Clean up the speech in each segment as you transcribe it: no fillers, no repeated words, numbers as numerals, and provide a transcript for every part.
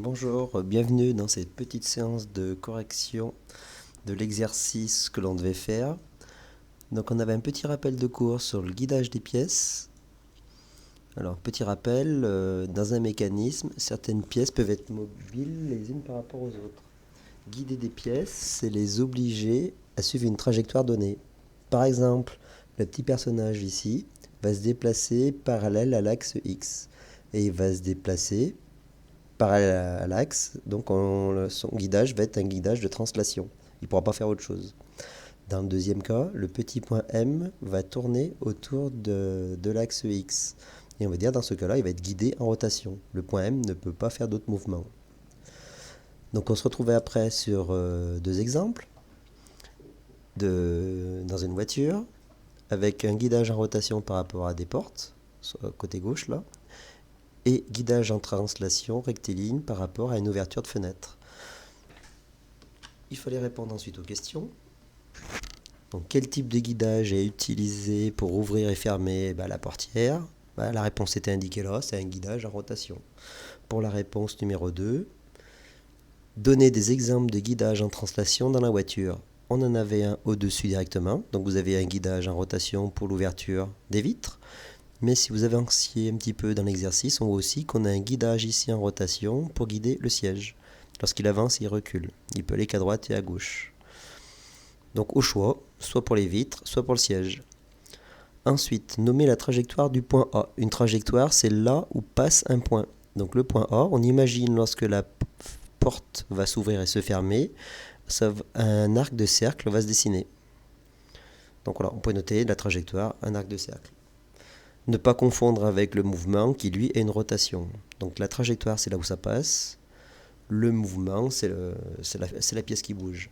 Bonjour, bienvenue dans cette petite séance de correction de l'exercice que l'on devait faire. Donc on avait un petit rappel de cours sur le guidage des pièces. Alors petit rappel, dans un mécanisme, certaines pièces peuvent être mobiles les unes par rapport aux autres. Guider des pièces, c'est les obliger à suivre une trajectoire donnée. Par exemple, le petit personnage ici va se déplacer parallèle à l'axe X et il va se déplacer parallèle à l'axe, donc son guidage va être un guidage de translation. Il ne pourra pas faire autre chose. Dans le deuxième cas, le petit point M va tourner autour de l'axe X. Et on va dire dans ce cas-là, il va être guidé en rotation. Le point M ne peut pas faire d'autres mouvements. Donc on se retrouvait après sur deux exemples dans une voiture avec un guidage en rotation par rapport à des portes, côté gauche là, et guidage en translation rectiligne par rapport à une ouverture de fenêtre. Il fallait répondre ensuite aux questions. Donc, quel type de guidage est utilisé pour ouvrir et fermer la portière? La réponse était indiquée là, c'est un guidage en rotation. Pour la réponse numéro 2, donner des exemples de guidage en translation dans la voiture. On en avait un au-dessus directement, donc vous avez un guidage en rotation pour l'ouverture des vitres. Mais si vous avanciez un petit peu dans l'exercice, on voit aussi qu'on a un guidage ici en rotation pour guider le siège. Lorsqu'il avance, il recule. Il peut aller qu'à droite et à gauche. Donc au choix, soit pour les vitres, soit pour le siège. Ensuite, nommer la trajectoire du point A. Une trajectoire, c'est là où passe un point. Donc le point A, on imagine lorsque la porte va s'ouvrir et se fermer, un arc de cercle va se dessiner. Donc voilà, on peut noter la trajectoire, un arc de cercle. Ne pas confondre avec le mouvement qui lui est une rotation. Donc la trajectoire c'est là où ça passe, le mouvement c'est la pièce qui bouge.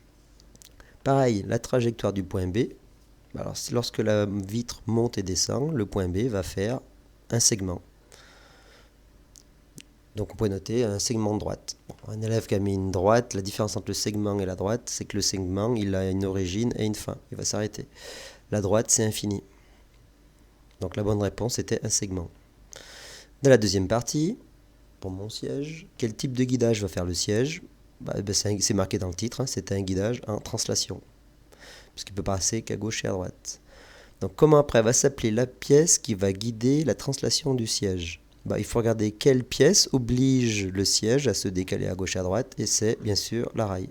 Pareil, la trajectoire du point B, alors lorsque la vitre monte et descend, le point B va faire un segment. Donc on peut noter un segment de droite. Un élève qui a mis une droite, la différence entre le segment et la droite, c'est que le segment il a une origine et une fin, il va s'arrêter. La droite c'est infini. Donc la bonne réponse était un segment. Dans la deuxième partie, pour mon siège, quel type de guidage va faire le siège? C'est marqué dans le titre, c'est un guidage en translation. Parce qu'il ne peut passer qu'à gauche et à droite. Donc comment après va s'appeler la pièce qui va guider la translation du siège? Il faut regarder quelle pièce oblige le siège à se décaler à gauche et à droite, et c'est bien sûr la rail.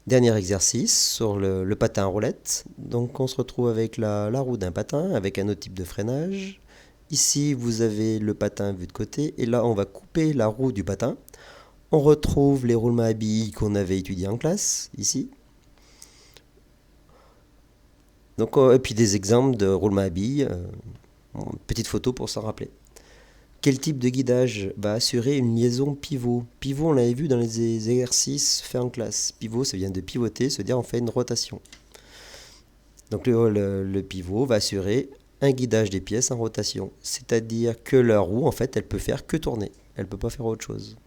Dernier exercice sur le patin à roulette. Donc on se retrouve avec la roue d'un patin, avec un autre type de freinage. Ici vous avez le patin vu de côté, et là on va couper la roue du patin. On retrouve les roulements à billes qu'on avait étudiés en classe, ici. Donc, et puis des exemples de roulements à billes, petite photo pour s'en rappeler. Quel type de guidage va assurer une liaison pivot? Pivot, on l'avait vu dans les exercices faits en classe. Pivot, ça vient de pivoter, c'est-à-dire on fait une rotation. Donc le pivot va assurer un guidage des pièces en rotation. C'est-à-dire que la roue, en fait, elle peut faire que tourner. Elle ne peut pas faire autre chose.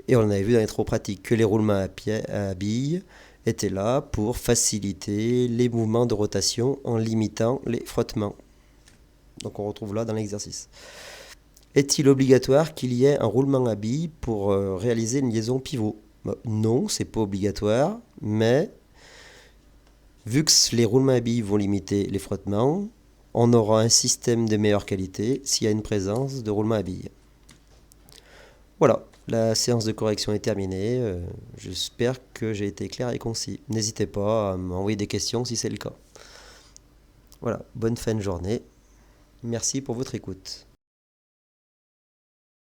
Et on avait vu dans les trop pratiques que les roulements à billes étaient là pour faciliter les mouvements de rotation en limitant les frottements. Donc on retrouve là dans l'exercice. Est-il obligatoire qu'il y ait un roulement à billes pour réaliser une liaison pivot? Non, c'est pas obligatoire, mais vu que les roulements à billes vont limiter les frottements, on aura un système de meilleure qualité s'il y a une présence de roulement à billes. Voilà, la séance de correction est terminée. J'espère que j'ai été clair et concis. N'hésitez pas à m'envoyer des questions si c'est le cas. Voilà, bonne fin de journée. Merci pour votre écoute.